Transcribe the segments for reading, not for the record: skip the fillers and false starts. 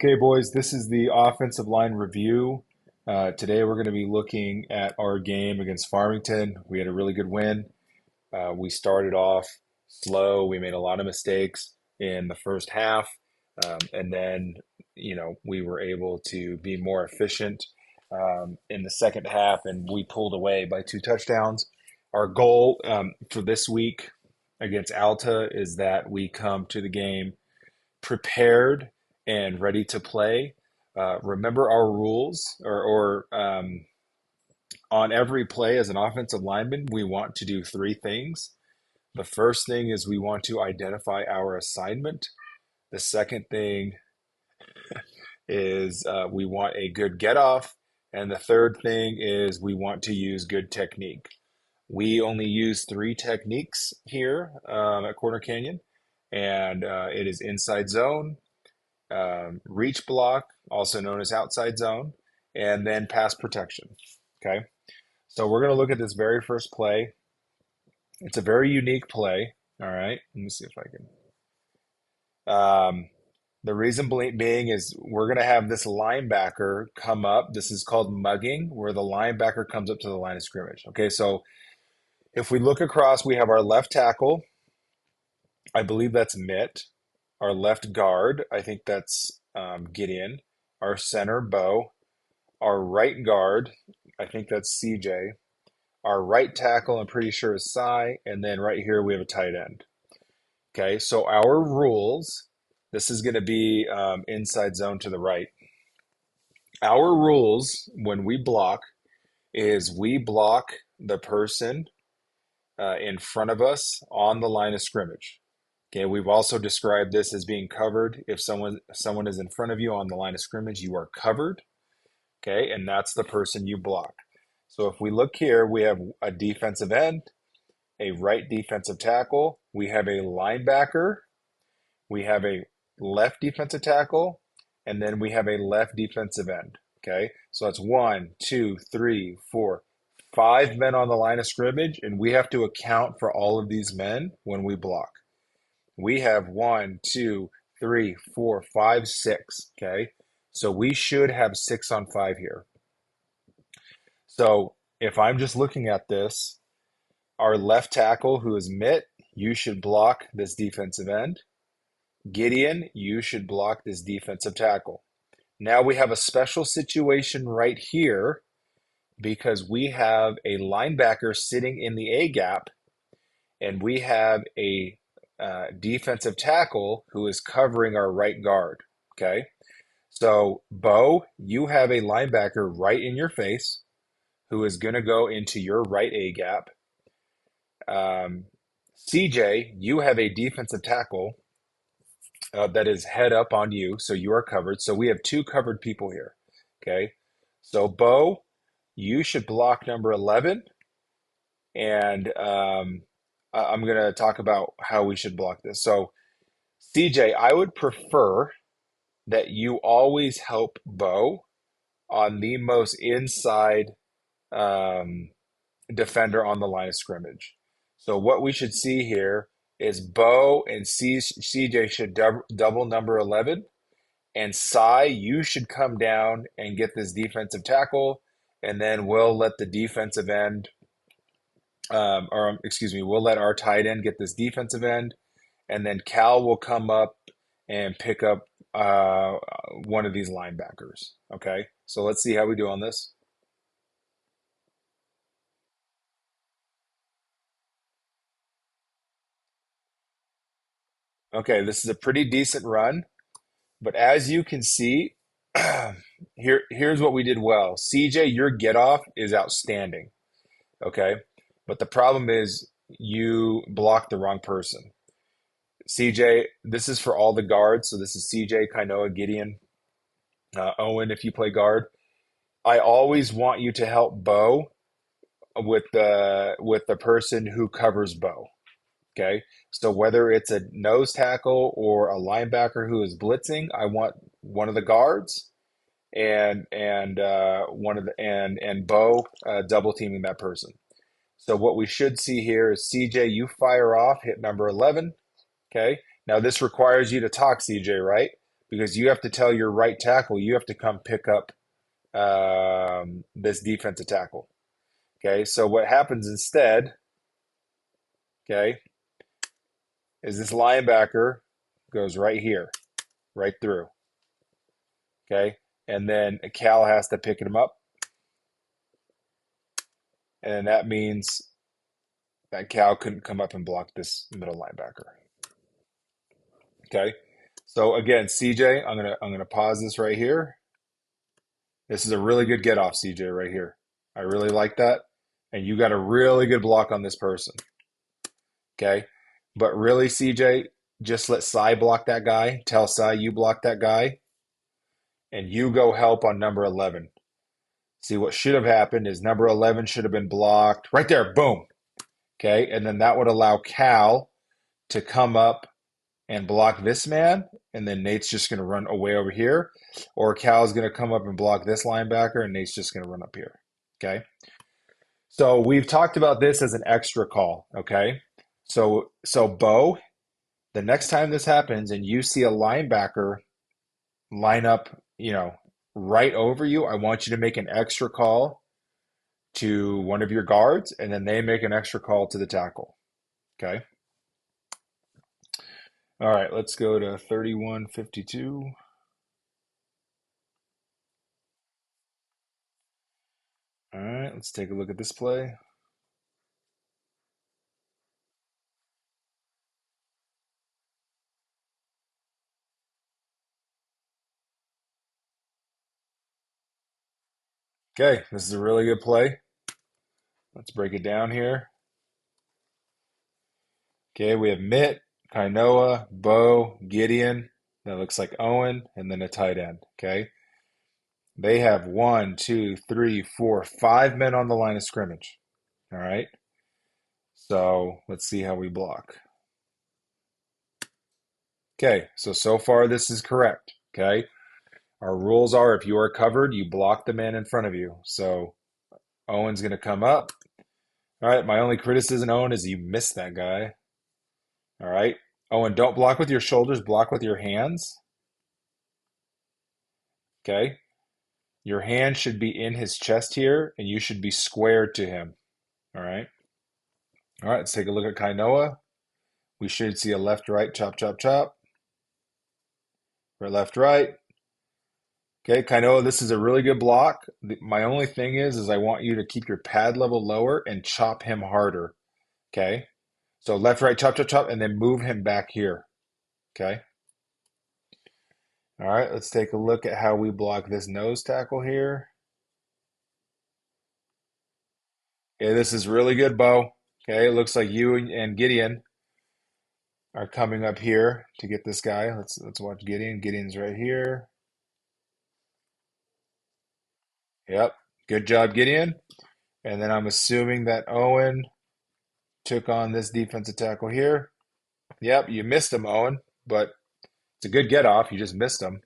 Okay, boys, this is the offensive line review. Today we're going to be looking at our game against Farmington. We had a really good win. We started off slow. We made a lot of mistakes in the first half. And then, we were able to be more efficient in the second half, and we pulled away by 2 touchdowns. Our goal for this week against Alta is that we come to the game prepared and ready to play. Remember our rules, or on every play as an offensive lineman, we want to do 3 things. The first thing is we want to identify our assignment. The second thing is we want a good get off. And the third thing is we want to use good technique. We only use 3 techniques here at Corner Canyon, and it is inside zone, reach block, also known as outside zone, and then pass protection. Okay, so we're going to look at this very first play. It's a very unique play. All right, let me see if I can. The reason being is we're going to have this linebacker come up. This is called mugging, where the linebacker comes up to the line of scrimmage. Okay, so if we look across, we have our left tackle. I believe that's Mitt. Our left guard, I think that's Gideon. Our center, Bo. Our right guard, I think that's CJ. Our right tackle, I'm pretty sure is Cy. And then right here, we have a tight end. Okay, so our rules, this is going to be inside zone to the right. Our rules when we block is we block the person in front of us on the line of scrimmage. Okay, we've also described this as being covered. If someone is in front of you on the line of scrimmage, you are covered. Okay, and that's the person you block. So if we look here, we have a defensive end, a right defensive tackle, we have a linebacker, we have a left defensive tackle, and then we have a left defensive end. Okay, so that's 1, 2, 3, 4, 5 men on the line of scrimmage, and we have to account for all of these men when we block. We have 1, 2, 3, 4, 5, 6. Okay, so we should have 6 on 5 here. So if I'm just looking at this, our left tackle, who is Mitt, you should block this defensive end. Gideon, you should block this defensive tackle. Now we have a special situation right here because we have a linebacker sitting in the A gap, and we have a defensive tackle who is covering our right guard. Okay, so Bo, you have a linebacker right in your face who is going to go into your right A gap. CJ, you have a defensive tackle that is head up on you, so you are covered. So we have 2 covered people here. Okay, so Bo, you should block number 11, and I'm going to talk about how we should block this. So CJ, I would prefer that you always help Bo on the most inside defender on the line of scrimmage. So what we should see here is Bo and CJ should double number 11, and Cy, you should come down and get this defensive tackle, and then we'll let the defensive end, we'll let our tight end get this defensive end, and then Cal will come up and pick up one of these linebackers. Okay, so let's see how we do on this. Okay, this is a pretty decent run, but as you can see, here's what we did well. CJ, your get off is outstanding. Okay, but the problem is you blocked the wrong person. CJ, this is for all the guards. So this is CJ, Kainoa, Gideon, Owen, if you play guard. I always want you to help Bo with the person who covers Bo. Okay, so whether it's a nose tackle or a linebacker who is blitzing, I want one of the guards and one of the and Bo double teaming that person. So what we should see here is CJ, you fire off, hit number 11. Okay, now this requires you to talk, CJ, right? because you have to tell your right tackle, you have to come pick up this defensive tackle. Okay, so what happens instead, okay, is this linebacker goes right here, right through. Okay, and then Cal has to pick him up, and that means that Cal couldn't come up and block this middle linebacker. Okay, so again, CJ, I'm gonna pause this right here. This is a really good get off, CJ, right here. I really like that, and you got a really good block on this person. Okay, but really, CJ, just let Cy block that guy. Tell Cy you block that guy, and you go help on number 11. See, what should have happened is number 11 should have been blocked right there. Boom. Okay, and then that would allow Cal to come up and block this man, and then Nate's just going to run away over here, or Cal's going to come up and block this linebacker, and Nate's just going to run up here. Okay, so we've talked about this as an extra call. Okay, so Bo, the next time this happens and you see a linebacker line up, right over you, I want you to make an extra call to one of your guards, and then they make an extra call to the tackle. Okay. All right, let's go to 31:52. All right, let's take a look at this play. Okay, this is a really good play. Let's break it down here. Okay, we have Mitt, Kainoa, Bo, Gideon. That looks like Owen, and then a tight end. Okay, they have one, two, three, four, five men on the line of scrimmage. All right, so let's see how we block. Okay, so far this is correct. Okay, our rules are if you are covered, you block the man in front of you. So Owen's going to come up. All right, my only criticism, Owen, is you missed that guy. All right, Owen, don't block with your shoulders, block with your hands. Okay, your hand should be in his chest here, and you should be squared to him. All right, all right, let's take a look at Kainoa. We should see a left, right, chop, chop, chop. Right, left, right. Okay, Kainoa, this is a really good block. My only thing is I want you to keep your pad level lower and chop him harder. Okay, so left, right, chop, chop, chop, and then move him back here. Okay. All right, let's take a look at how we block this nose tackle here. Okay, this is really good, Bo. Okay, it looks like you and Gideon are coming up here to get this guy. Let's watch Gideon. Gideon's right here. Yep, good job, Gideon. And then I'm assuming that Owen took on this defensive tackle here. Yep, you missed him, Owen, but it's a good get off. You just missed him.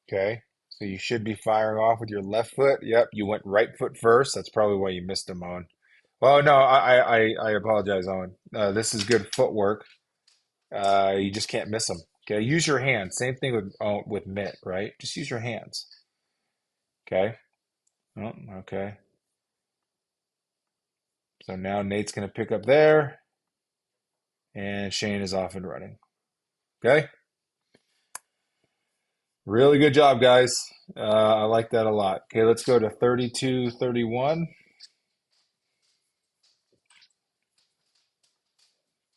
Okay, so you should be firing off with your left foot. Yep, you went right foot first. That's probably why you missed him, Owen. Well, no, I apologize, Owen. This is good footwork. You just can't miss them. Okay, use your hands. Same thing with mitt, right? Just use your hands. Okay. Oh, okay. So now Nate's going to pick up there, and Shane is off and running. Okay. Really good job, guys. I like that a lot. Okay, let's go to 32-31.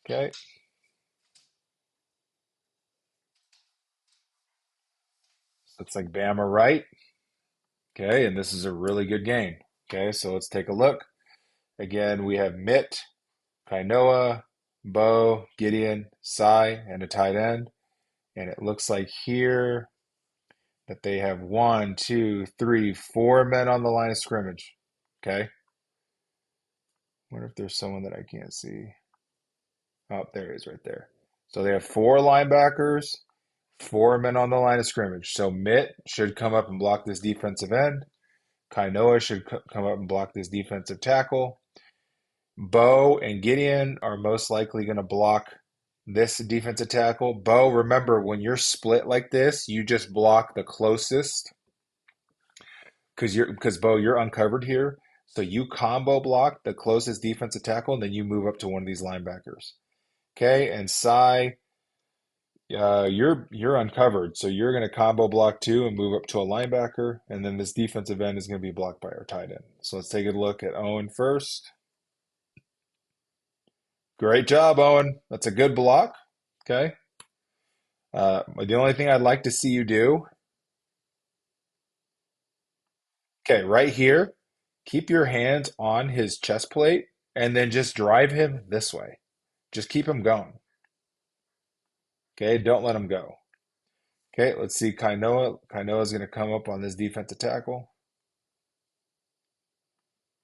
Okay. Looks like Bama right. Okay, and this is a really good game. Okay, so let's take a look. Again, we have Mitt, Kainoa, Bo, Gideon, Cy, and a tight end. And it looks like here that they have one, two, three, four men on the line of scrimmage. Okay. Wonder if there's someone that I can't see. Oh, there he is right there. So they have four linebackers, four men on the line of scrimmage. So Mitt should come up and block this defensive end. Kainoa should come up and block this defensive tackle. Bo and Gideon are most likely going to block this defensive tackle. Bo, remember when you're split like this, you just block the closest because Bo, you're uncovered here. So you combo block the closest defensive tackle, and then you move up to one of these linebackers. Okay, and Cy, you're uncovered, so you're going to combo block too and move up to a linebacker, and then this defensive end is going to be blocked by our tight end. So let's take a look at Owen first. Great job, Owen. That's a good block. Okay. The only thing I'd like to see you do, okay, right here, keep your hands on his chest plate and then just drive him this way. Just keep him going. Okay, don't let him go. Okay, let's see Kainoa. Kainoa's going to come up on this defensive tackle.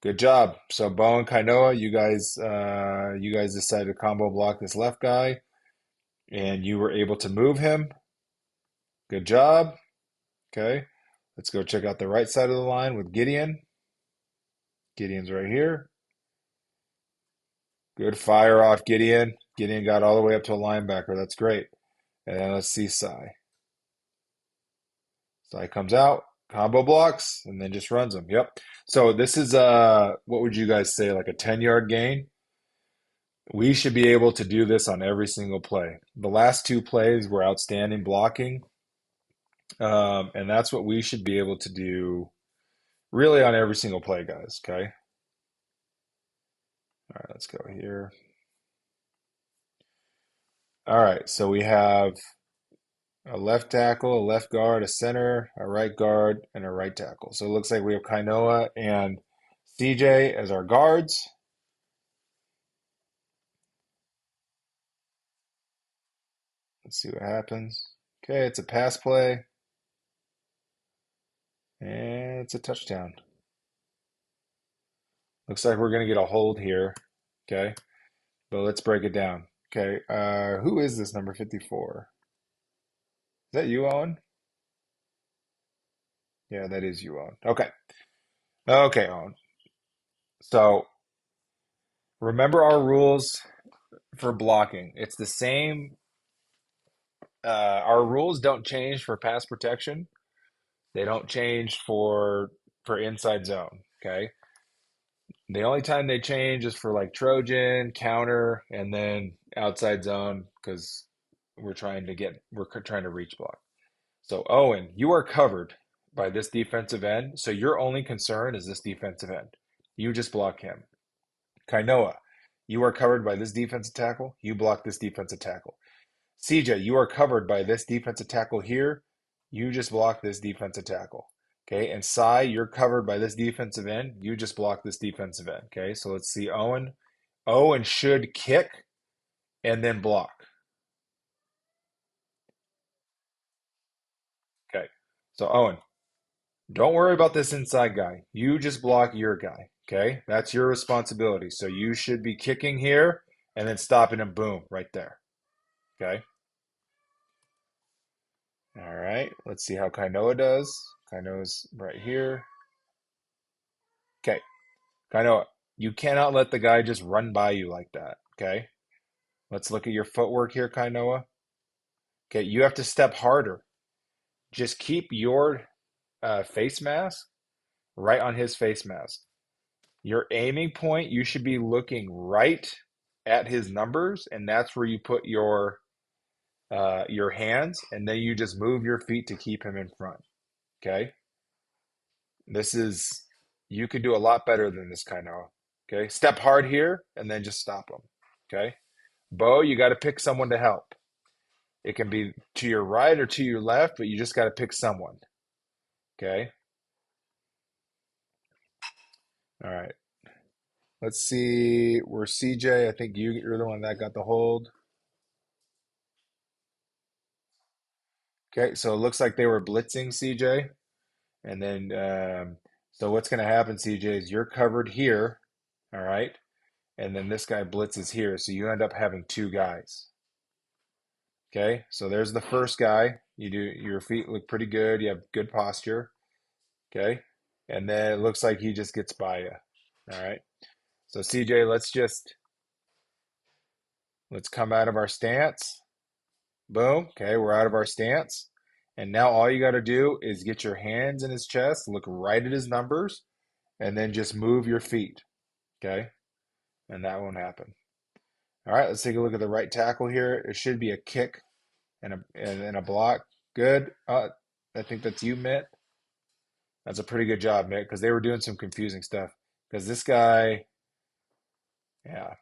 Good job. So Bo and Kainoa, you guys decided to combo block this left guy, and you were able to move him. Good job. Okay, let's go check out the right side of the line with Gideon. Gideon's right here. Good fire off Gideon. Gideon got all the way up to a linebacker. That's great. And then let's see Sai. Sai comes out, combo blocks, and then just runs them. Yep. So this is what would you guys say, like a 10-yard gain? We should be able to do this on every single play. The last two plays were outstanding blocking, and that's what we should be able to do really on every single play, guys. Okay. All right, let's go here. All right, so we have a left tackle, a left guard, a center, a right guard, and a right tackle. So it looks like we have Kainoa and CJ as our guards. Let's see what happens. Okay, it's a pass play, and it's a touchdown. Looks like we're going to get a hold here. Okay, but let's break it down. Okay, who is this number 54? Is that you, Owen? Yeah, that is you, Owen. Okay. Okay, Owen. So remember our rules for blocking. It's the same. Our rules don't change for pass protection. They don't change for inside zone. Okay. The only time they change is for like Trojan, counter, and then outside zone because we're trying to reach block. So Owen, you are covered by this defensive end. So your only concern is this defensive end. You just block him. Kainoa, you are covered by this defensive tackle. You block this defensive tackle. CJ, you are covered by this defensive tackle here. You just block this defensive tackle. Okay. And Sai, you're covered by this defensive end. You just block this defensive end. Okay. So let's see Owen. Owen should kick and then block. Okay. So Owen, don't worry about this inside guy. You just block your guy. Okay. That's your responsibility. So you should be kicking here and then stopping him. Boom, right there. Okay. All right. Let's see how Kainoa does. Kainoa's right here. Okay. Kainoa, you cannot let the guy just run by you like that. Okay. Let's look at your footwork here, Kainoa. Okay. You have to step harder. Just keep your face mask right on his face mask. Your aiming point, you should be looking right at his numbers, and that's where you put your hands, and then you just move your feet to keep him in front. Okay. This is, you could do a lot better than this, Kainoa. Okay. Step hard here and then just stop him. Okay. Bo, you got to pick someone to help. It can be to your right or to your left, but you just got to pick someone. Okay. All right. Let's see. We're CJ. I think you're the one that got the hold. Okay. So it looks like they were blitzing CJ. And then, so what's going to happen, CJ, is you're covered here. All right. And then this guy blitzes here. So you end up having two guys. Okay, so there's the first guy. Your feet look pretty good. You have good posture. Okay, and then it looks like he just gets by you. All right. So CJ, let's just Let's come out of our stance. Boom. Okay, we're out of our stance. And now all you got to do is get your hands in his chest, look right at his numbers, and then just move your feet. Okay, and that won't happen. All right, let's take a look at the right tackle here. It should be a kick and a block. Good. I think that's you, Mitt. That's a pretty good job, Mitt, because they were doing some confusing stuff. Because this guy, yeah,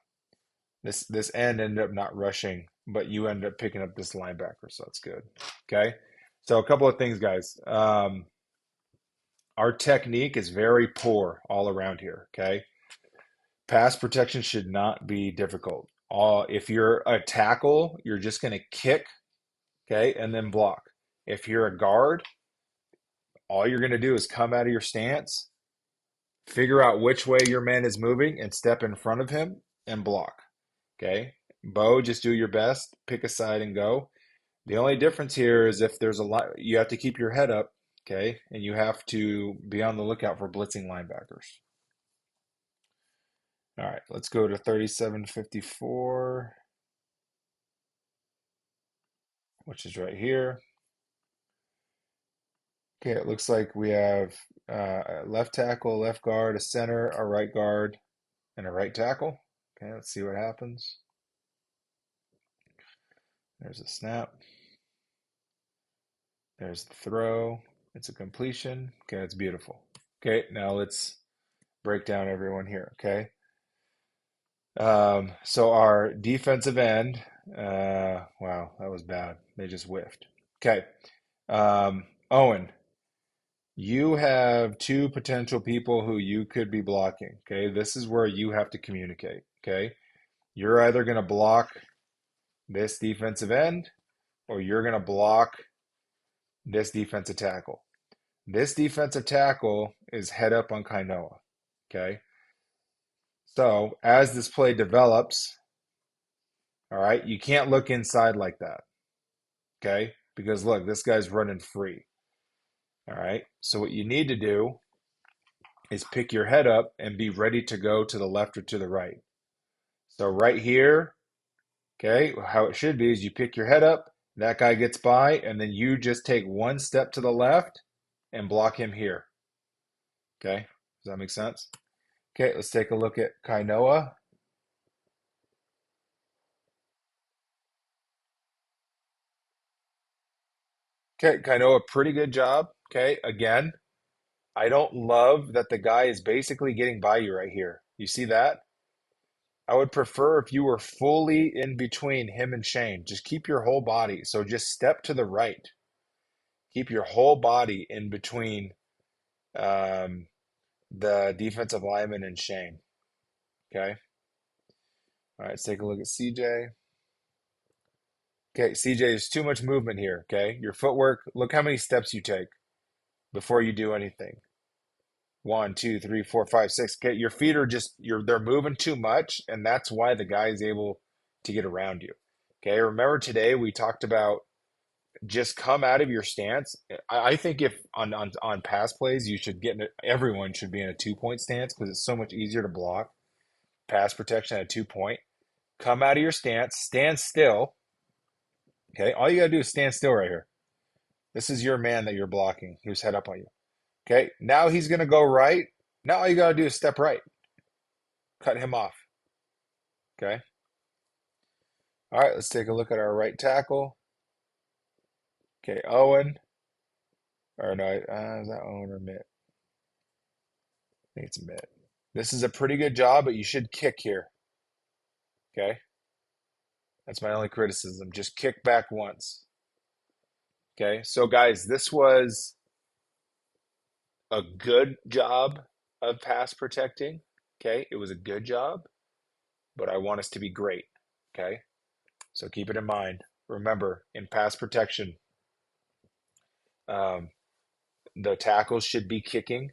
this end ended up not rushing, but you ended up picking up this linebacker, so that's good. Okay, so a couple of things, guys. Our technique is very poor all around here. Okay, pass protection should not be difficult. If you're a tackle, you're just going to kick, okay, and then block. If you're a guard, all you're going to do is come out of your stance, figure out which way your man is moving, and step in front of him and block. Okay. Bo, just do your best, pick a side and go. The only difference here is if there's a lot, you have to keep your head up, okay, and you have to be on the lookout for blitzing linebackers. All right, let's go to 3754, which is right here. Okay, it looks like we have a left tackle, left guard, a center, a right guard, and a right tackle. Okay, let's see what happens. There's a snap. There's the throw. It's a completion. Okay, that's beautiful. Okay, now let's break down everyone here. Okay. So our defensive end, wow, that was bad. They just whiffed. Okay. Owen, you have two potential people who you could be blocking. Okay. This is where you have to communicate. Okay. You're either going to block this defensive end or you're going to block this defensive tackle. This defensive tackle is head up on Kainoa. Okay. So as this play develops, all right, you can't look inside like that. Okay. Because look, this guy's running free. All right. So what you need to do is pick your head up and be ready to go to the left or to the right. So right here, okay, how it should be is you pick your head up, that guy gets by, and then you just take one step to the left and block him here. Okay. Does that make sense? Okay, let's take a look at Kainoa. Okay, Kainoa, pretty good job. Okay, again, I don't love that the guy is basically getting by you right here. You see that? I would prefer if you were fully in between him and Shane. Just keep your whole body. So just step to the right. Keep your whole body in between um, the defensive lineman and Shane. Okay. All right, let's take a look at CJ. Okay, CJ, there's too much movement here. Okay. Your footwork, look how many steps you take before you do anything. One, two, three, four, five, six. Okay, your feet are just they're moving too much, and that's why the guy is able to get around you. Okay, remember today we talked about just come out of your stance. I think if on pass plays, you should everyone should be in a 2 point stance because it's so much easier to block pass protection at 2 point. Come out of your stance, stand still. Okay, all you gotta do is stand still right here. This is your man that you're blocking, who's head up on you. Okay, now he's gonna go right. Now all you gotta do is step right, cut him off. Okay. All right, let's take a look at our right tackle. Okay, Owen. Or no, is that Owen or Mitt? I think it's Mitt. This is a pretty good job, but you should kick here. Okay. That's my only criticism. Just kick back once. Okay. So, guys, this was a good job of pass protecting. Okay. It was a good job, but I want us to be great. Okay. So keep it in mind. Remember, in pass protection, um, the tackles should be kicking,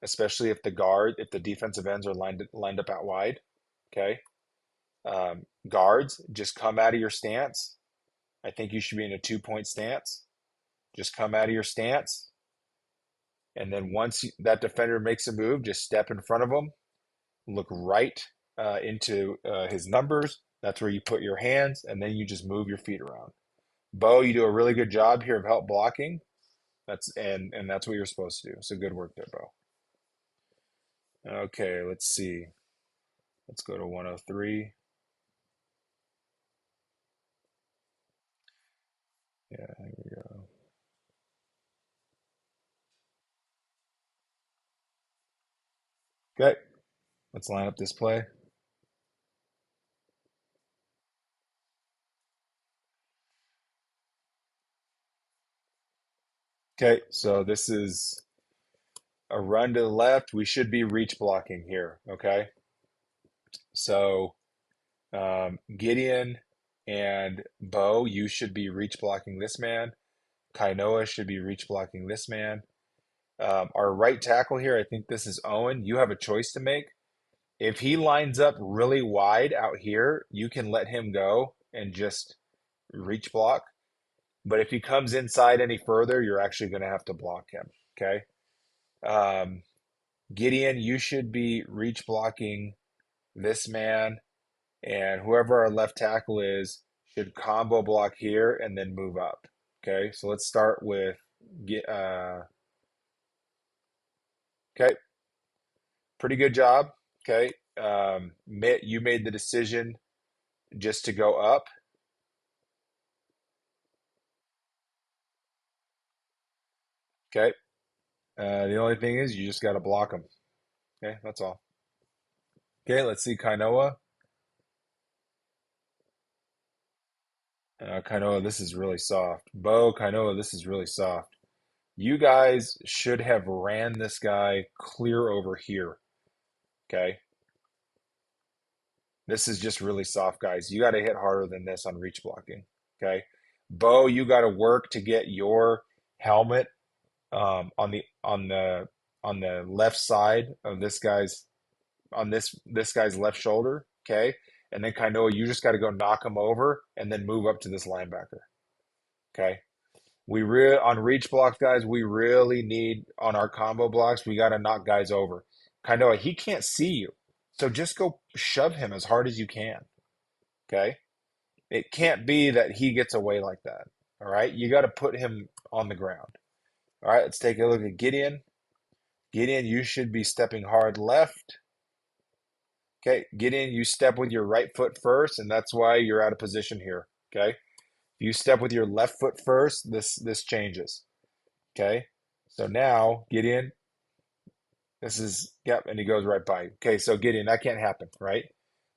especially if the defensive ends are lined up out wide. Okay. Guards, just come out of your stance. I think you should be in a 2 point stance. Just come out of your stance. And then once that defender makes a move, just step in front of him, look right into his numbers, That's where you put your hands and then you just move your feet around. Bo, you do a really good job here of help blocking. And that's what you're supposed to do. So good work there, Bo. Okay, let's see. Let's go to 103. Yeah, here we go. Okay, let's line up this play. Okay, so this is a run to the left. We should be reach blocking here. Okay, so Gideon and Bo, you should be reach blocking this man. Kainoa should be reach blocking this man. Our right tackle here, I think this is Owen. You have a choice to make. If he lines up really wide out here, you can let him go and just reach block. But if he comes inside any further, you're actually going to have to block him. Okay. Um, Gideon, you should be reach blocking this man, and whoever our left tackle is should combo block here and then move up. Okay. So let's start with okay. Pretty good job. Okay. Mitt, you made the decision just to go up. Okay. The only thing is you just got to block them. Okay, that's all. Okay, let's see Kainoa. Kainoa, this is really soft. Bo, Kainoa, this is really soft. You guys should have ran this guy clear over here. Okay, this is just really soft, guys. You got to hit harder than this on reach blocking. Okay, Bo, you got to work to get your helmet on the left side of this guy's on this guy's left shoulder, okay? And then Kainoa, you just got to go knock him over and then move up to this linebacker, okay? We real on reach blocks, guys. We really need on our combo blocks. We got to knock guys over. Kainoa, he can't see you, so just go shove him as hard as you can, okay? It can't be that he gets away like that. All right, you got to put him on the ground. All right, let's take a look at Gideon. Gideon, you should be stepping hard left. Okay, get in, you step with your right foot first, and that's why you're out of position here. Okay. If you step with your left foot first, this changes. Okay. So now get in. This is yep, and he goes right by. Okay, so get in. That can't happen, right?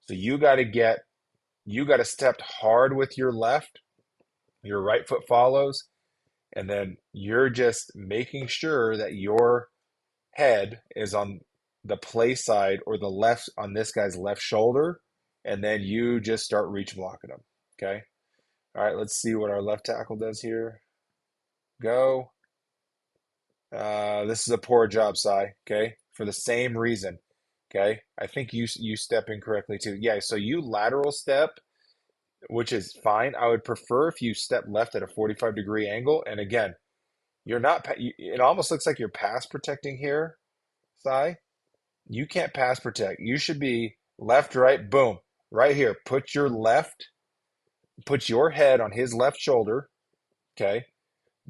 So you gotta step hard with your left, your right foot follows, and then you're just making sure that your head is on the play side or the left on this guy's left shoulder, and then you just start reach blocking him. Okay. All right, let's see what our left tackle does here. Go. This is a poor job, Cy. Okay, for the same reason. Okay, I think you step in correctly too. Yeah, so you lateral step, which is fine. I would prefer if you step left at a 45-degree angle. And again, you're not. It almost looks like you're pass protecting here, Cy. You can't pass protect. You should be left, right, boom, right here. Put your head on his left shoulder. Okay.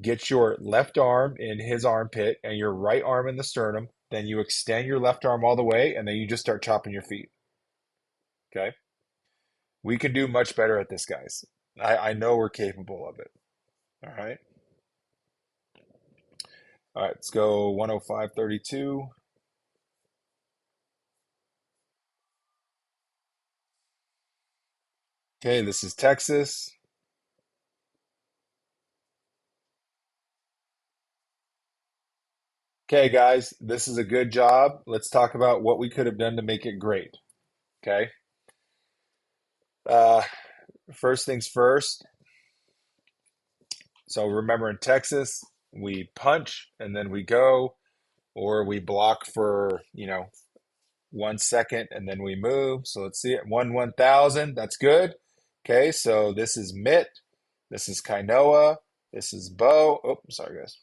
Get your left arm in his armpit and your right arm in the sternum. Then you extend your left arm all the way, and then you just start chopping your feet. Okay. We can do much better at this, guys. I know we're capable of it. All right. All right. Let's go 105.32. Okay. This is Texas. Okay, guys. This is a good job. Let's talk about what we could have done to make it great. Okay. Uh, First things first. So remember in Texas, we punch and then we go, or we block for, 1 second and then we move. So let's see it. 1,000. That's good. Okay, so this is Mitt. This is Kainoa. This is Bo. Oh, sorry, guys.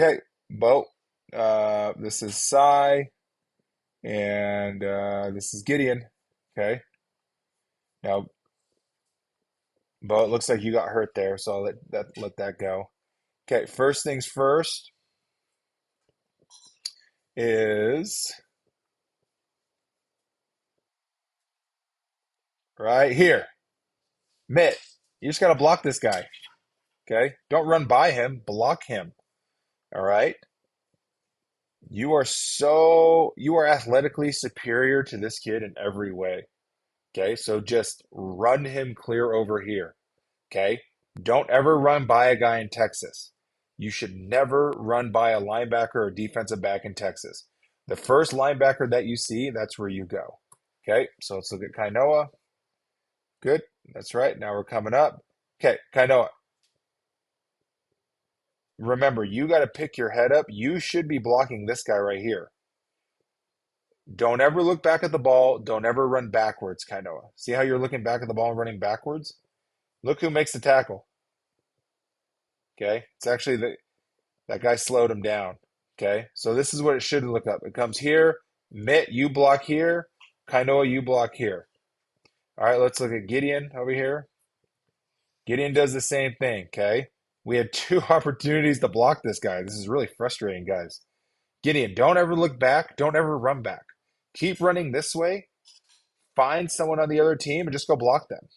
Okay, Bo. This is Cy. And this is Gideon. Okay. Now, Bo, it looks like you got hurt there, so I'll let that go. Okay, first things first is right here. Mitt. You just got to block this guy. Okay? Don't run by him, block him. All right? You are athletically superior to this kid in every way. Okay? So just run him clear over here. Okay? Don't ever run by a guy in Texas. You should never run by a linebacker or defensive back in Texas. The first linebacker that you see, that's where you go. Okay? So let's look at Kainoa. Good. That's right. Now we're coming up. Okay, Kainoa. Remember, you got to pick your head up. You should be blocking this guy right here. Don't ever look back at the ball. Don't ever run backwards, Kainoa. See how you're looking back at the ball and running backwards? Look who makes the tackle. Okay, it's actually that guy slowed him down. Okay, so this is what it should look up. It comes here. Mitt, you block here. Kainoa, you block here. All right, let's look at Gideon over here. Gideon does the same thing. Okay, we had two opportunities to block this guy. This is really frustrating, guys. Gideon, don't ever look back. Don't ever run back. Keep running this way. Find someone on the other team and just go block them.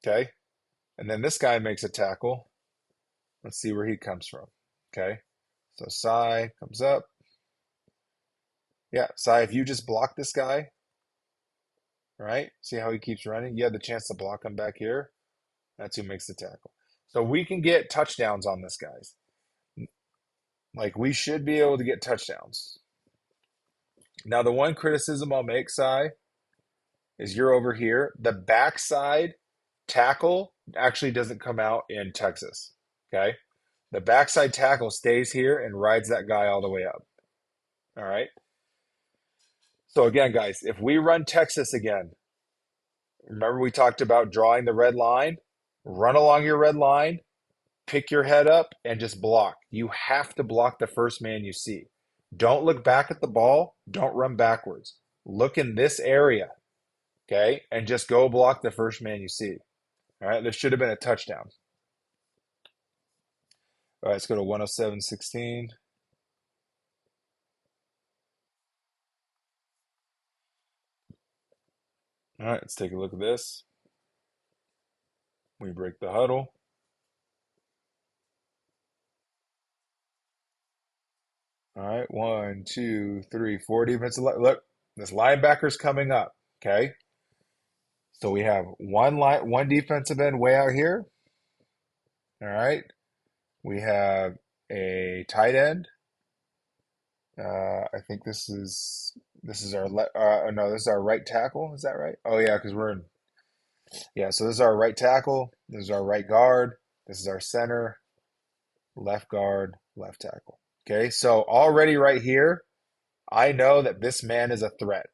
Okay. And then this guy makes a tackle. Let's see where he comes from. Okay. So Sai comes up. Yeah, Sai, if you just block this guy, right? See how he keeps running? You have the chance to block him back here. That's who makes the tackle. So we can get touchdowns on this, guys. Like we should be able to get touchdowns. Now, the one criticism I'll make, Sai, is you're over here. The backside tackle actually doesn't come out in Texas. Okay. The backside tackle stays here and rides that guy all the way up. All right. So again, guys, if we run Texas again, remember we talked about drawing the red line? Run along your red line, pick your head up, and just block. You have to block the first man you see. Don't look back at the ball. Don't run backwards. Look in this area, okay, and just go block the first man you see. All right, this should have been a touchdown. All right, let's go to 107.16. All right, let's take a look at this. We break the huddle. All right, 1, 2, 3, 4 defensive. Look, this linebacker's coming up. Okay, so we have one defensive end way out here. All right, we have a tight end. I think this is our no, this is our right tackle. Is that right? Oh yeah, because we're in. Yeah, so this is our right tackle. This is our right guard. This is our center, left guard, left tackle. Okay, so already right here, I know that this man is a threat.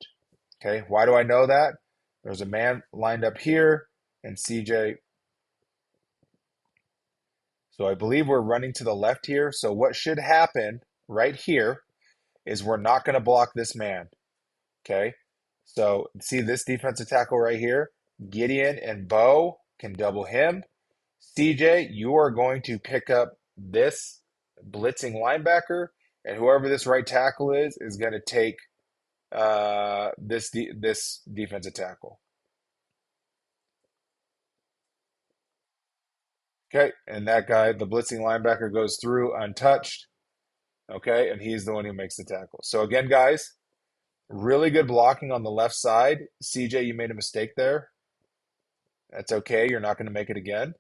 Okay, why do I know that? There's a man lined up here and CJ. So I believe we're running to the left here. So what should happen right here is we're not going to block this man. Okay, so see this defensive tackle right here? Gideon and Bo can double him. CJ, you are going to pick up this blitzing linebacker, and whoever this right tackle is going to take this defensive tackle. Okay, and that guy, the blitzing linebacker, goes through untouched. Okay, and he's the one who makes the tackle. So again, guys, really good blocking on the left side. CJ, you made a mistake there. That's okay. You're not going to make it again.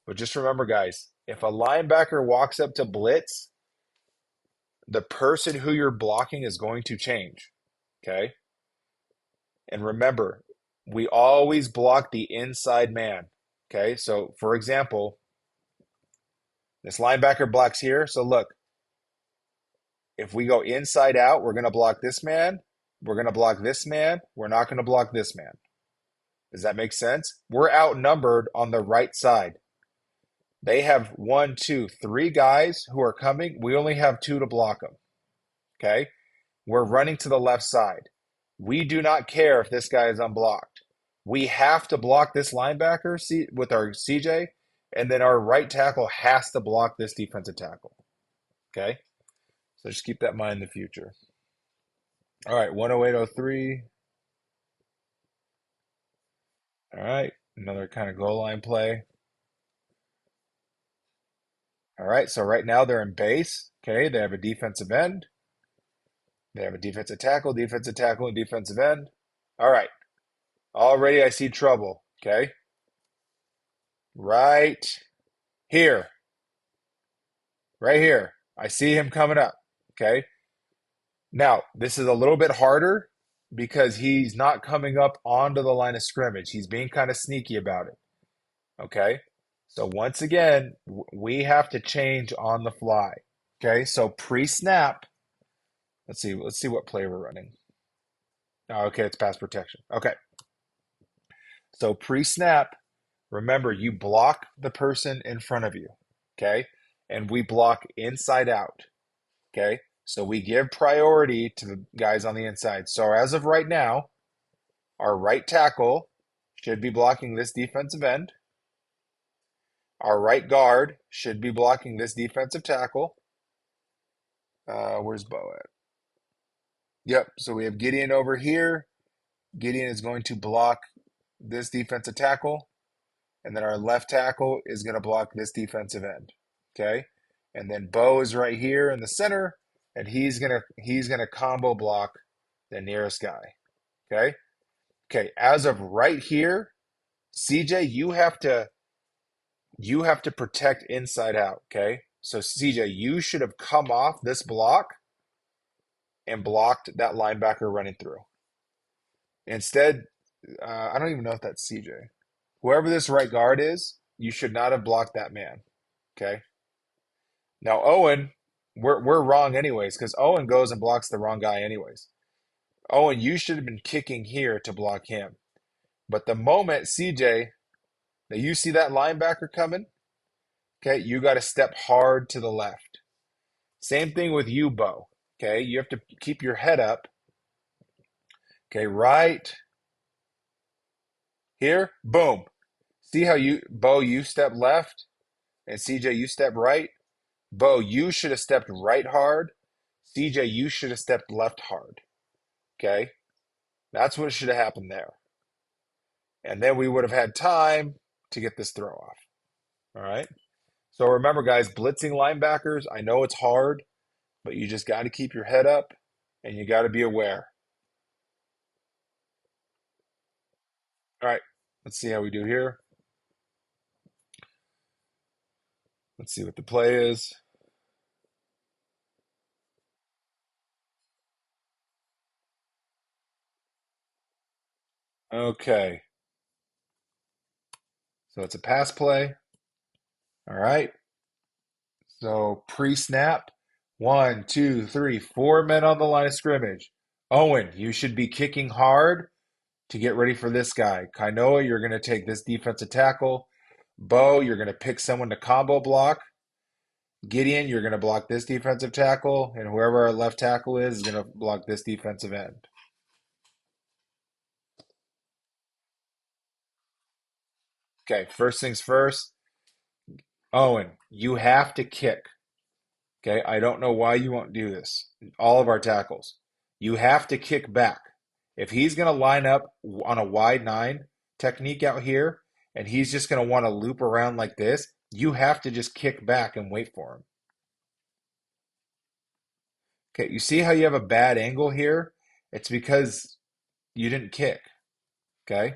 But just remember, guys, if a linebacker walks up to blitz, the person who you're blocking is going to change. Okay? And remember, we always block the inside man. Okay? So, for example, this linebacker blocks here. So, look, if we go inside out, we're going to block this man. We're going to block this man. We're not going to block this man. Does that make sense? We're outnumbered on the right side. They have 1, 2, 3 guys who are coming. We only have 2 to block them. Okay? We're running to the left side. We do not care if this guy is unblocked. We have to block this linebacker with our CJ, and then our right tackle has to block this defensive tackle. Okay? So just keep that in mind in the future. All right, 108.03. All right, another kind of goal line play. All right, so right now they're in base. Okay, they have a defensive end. They have a defensive tackle, and defensive end. All right, already I see trouble. Okay, right here, right here. I see him coming up. Okay, now this is a little bit harder because he's not coming up onto the line of scrimmage. He's being kind of sneaky about it. Okay, so once again, we have to change on the fly. Okay, so pre-snap, let's see what play we're running. Oh, okay, it's pass protection. Okay, so pre-snap, remember you block the person in front of you. Okay, and we block inside out. Okay, so we give priority to the guys on the inside. So as of right now, our right tackle should be blocking this defensive end. Our right guard should be blocking this defensive tackle. Where's Bo at? Yep. So we have Gideon over here. Gideon is going to block this defensive tackle, and then our left tackle is going to block this defensive end. Okay. And then Bo is right here in the center, and he's gonna combo block the nearest guy. Okay. Okay. As of right here, CJ, you have to protect inside out. Okay. So CJ, you should have come off this block and blocked that linebacker running through. Instead, I don't even know if that's CJ. Whoever this right guard is, you should not have blocked that man. Okay. Now Owen, we're wrong anyways because Owen goes and blocks the wrong guy anyways. Owen, you should have been kicking here to block him. But the moment CJ, that you see that linebacker coming, okay, you got to step hard to the left. Same thing with you, Bo. Okay, you have to keep your head up. Okay, right here, boom. See how Bo, you step left, and CJ, you step right. Bo, you should have stepped right hard. CJ, you should have stepped left hard. Okay, that's what should have happened there. And then we would have had time to get this throw off. All right. So remember, guys, blitzing linebackers, I know it's hard, but you just got to keep your head up and you got to be aware. All right. Let's see how we do here. Let's see what the play is. Okay. So it's a pass play. All right. So pre-snap, 4 men on the line of scrimmage. Owen, you should be kicking hard to get ready for this guy. Kainoa, you're going to take this defensive tackle. Bo, you're going to pick someone to combo block. Gideon, you're going to block this defensive tackle, and whoever our left tackle is going to block this defensive end. Okay, first things first. Owen, you have to kick. Okay, I don't know why you won't do this. All of our tackles. You have to kick back. If he's going to line up on a wide nine technique out here, and he's just going to want to loop around like this, you have to just kick back and wait for him. Okay, you see how you have a bad angle here? It's because you didn't kick. Okay?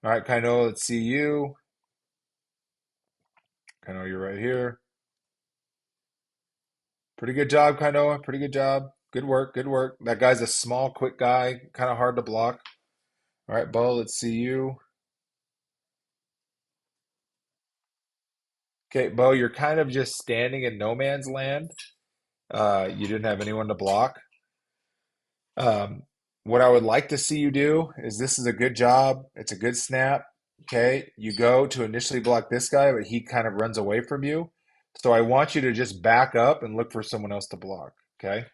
All right, Kaino, let's see you. Kaino, you're right here. Pretty good job, Kainoa. Pretty good job. Good work. Good work. That guy's a small, quick guy, kind of hard to block. All right, Bo, let's see you. Okay, Bo, you're kind of just standing in no man's land. You didn't have anyone to block. Um, what I would like to see you do is this is a good job. It's a good snap. Okay, you go to initially block this guy, but he kind of runs away from you. So I want you to just back up and look for someone else to block. Okay.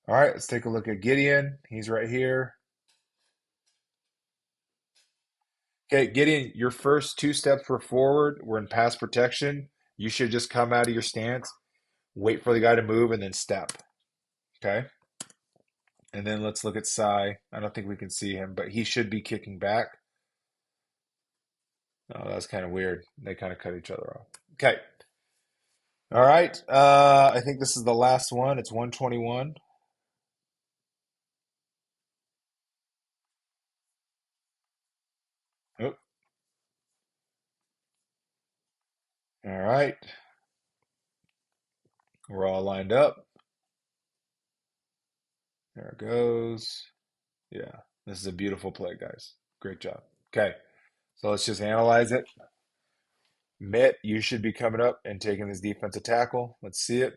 All right, let's take a look at Gideon. He's right here. Okay, Gideon, your first two steps were forward. We're in pass protection. You should just come out of your stance, wait for the guy to move, and then step. Okay. And then let's look at Sai. I don't think we can see him, but he should be kicking back. Oh, that's kind of weird. They kind of cut each other off. Okay. All right. I think this is the last one. It's 121. Oh, all right. We're all lined up. There it goes. Yeah. This is a beautiful play, guys. Great job. Okay. So let's just analyze it. Mitt, you should be coming up and taking this defensive tackle. Let's see it.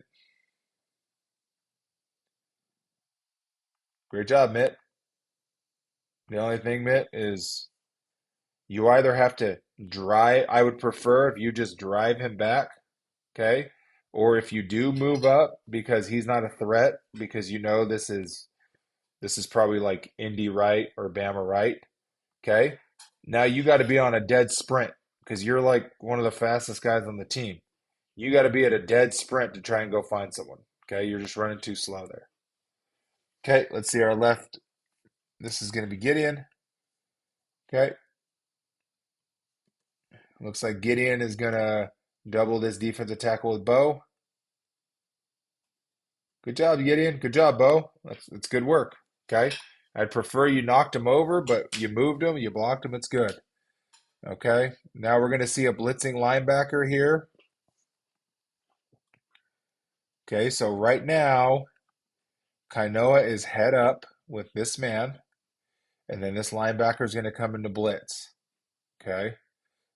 Great job, Mitt. The only thing, Mitt, is you either have to drive, I would prefer if you just drive him back, okay? Or if you do move up because he's not a threat, because you know this is probably like Indy right or Bama right, okay? Now you got to be on a dead sprint because you're like one of the fastest guys on the team. You got to be at a dead sprint to try and go find someone, okay? You're just running too slow there. Okay, let's see our left. This is going to be Gideon. Okay, looks like Gideon is going to double this defensive tackle with Bo. Good job, Gideon. Good job, Bo. That's good work. Okay. I'd prefer you knocked him over, but you moved him, you blocked him. It's good. Okay. Now we're going to see a blitzing linebacker here. Okay. So right now, Kainoa is head up with this man, and then this linebacker is going to come into blitz. Okay.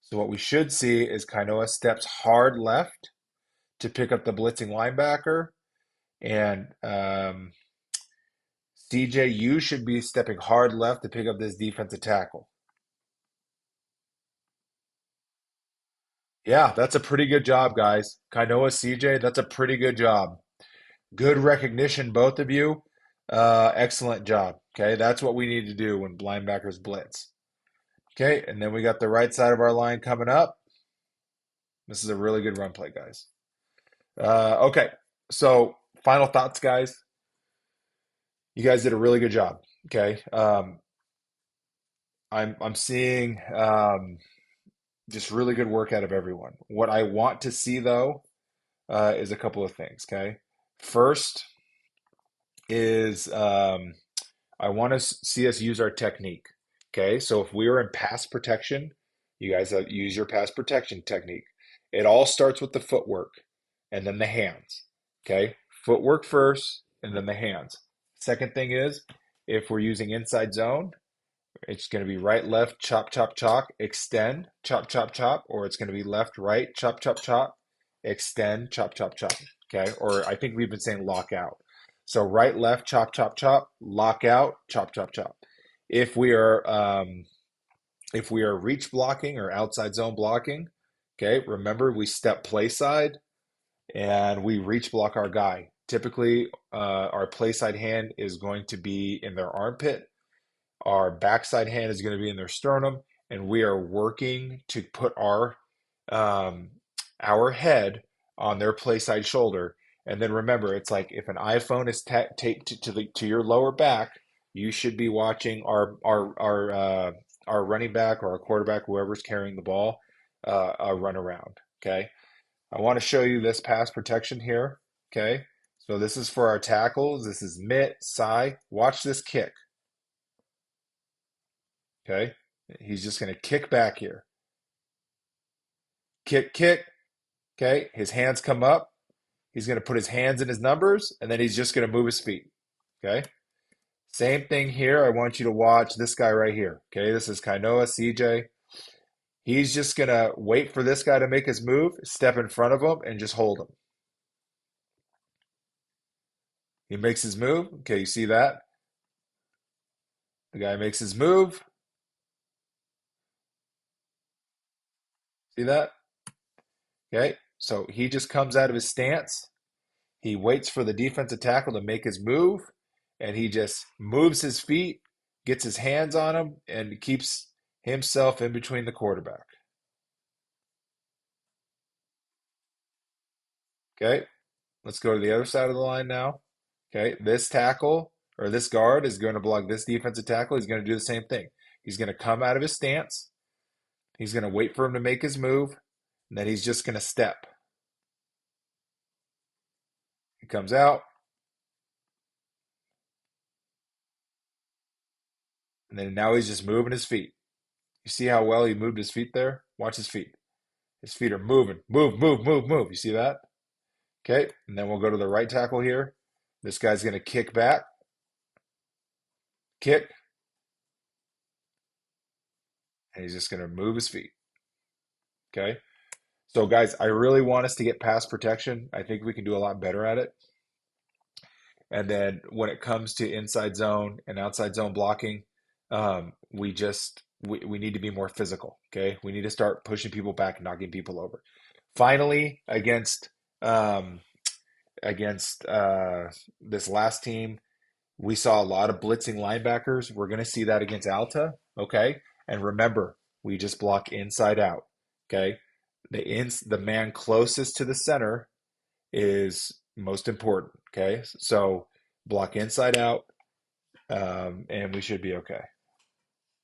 So what we should see is Kainoa steps hard left to pick up the blitzing linebacker, and CJ, you should be stepping hard left to pick up this defensive tackle. Yeah, that's a pretty good job, guys. Kainoa, CJ, that's a pretty good job. Good recognition, both of you. Excellent job. Okay, that's what we need to do when linebackers blitz. Okay, and then we got the right side of our line coming up. This is a really good run play, guys. Okay, so final thoughts, guys. You guys did a really good job. Okay, I'm seeing just really good work out of everyone. What I want to see though is a couple of things. Okay, first is I want to see us use our technique. Okay, so if we are in pass protection, you guys use your pass protection technique. It all starts with the footwork and then the hands. Okay, footwork first and then the hands. Second thing is if we're using inside zone, it's going to be right, left, chop, chop, chop, extend, chop, chop, chop, or it's going to be left, right, chop, chop, chop, extend, chop, chop, chop. Okay, or I think we've been saying lock out. So right, left, chop, chop, chop, lock out, chop, chop, chop. If we are if we are reach blocking or outside zone blocking, okay, remember we step play side and we reach block our guy. Typically, our play side hand is going to be in their armpit. Our backside hand is going to be in their sternum, and we are working to put um, our head on their play side shoulder. And then remember, it's like if an iPhone is taped to your lower back, you should be watching our running back or our quarterback, whoever's carrying the ball, run around. Okay, I want to show you this pass protection here. Okay, so this is for our tackles. This is mitt, Sai. Watch this kick. Okay. He's just going to kick back here. Kick, kick. Okay. His hands come up. He's going to put his hands in his numbers and then he's just going to move his feet. Okay. Same thing here. I want you to watch this guy right here. Okay. This is Kainoa, CJ. He's just going to wait for this guy to make his move, step in front of him, and just hold him. He makes his move. Okay. You see that? The guy makes his move. See that? Okay. So he just comes out of his stance. He waits for the defensive tackle to make his move, and he just moves his feet, gets his hands on him, and keeps himself in between the quarterback. Okay, let's go to the other side of the line now. Okay, this tackle or this guard is going to block this defensive tackle. He's going to do the same thing. He's going to come out of his stance. He's going to wait for him to make his move, and then he's just going to step. He comes out, and then now he's just moving his feet. You see how well he moved his feet there? Watch his feet. His feet are moving. Move, move, move, move. You see that? Okay, and then we'll go to the right tackle here. This guy's going to kick back, kick, and he's just going to move his feet. Okay, so guys, I really want us to get pass protection. I think we can do a lot better at it. And then when it comes to inside zone and outside zone blocking, we need to be more physical. Okay, we need to start pushing people back and knocking people over. Finally, um, against this last team, we saw a lot of blitzing linebackers. We're going to see that against Alta. Okay, and remember, we just block inside out. Okay, the man closest to the center is most important. Okay, so block inside out, and we should be okay.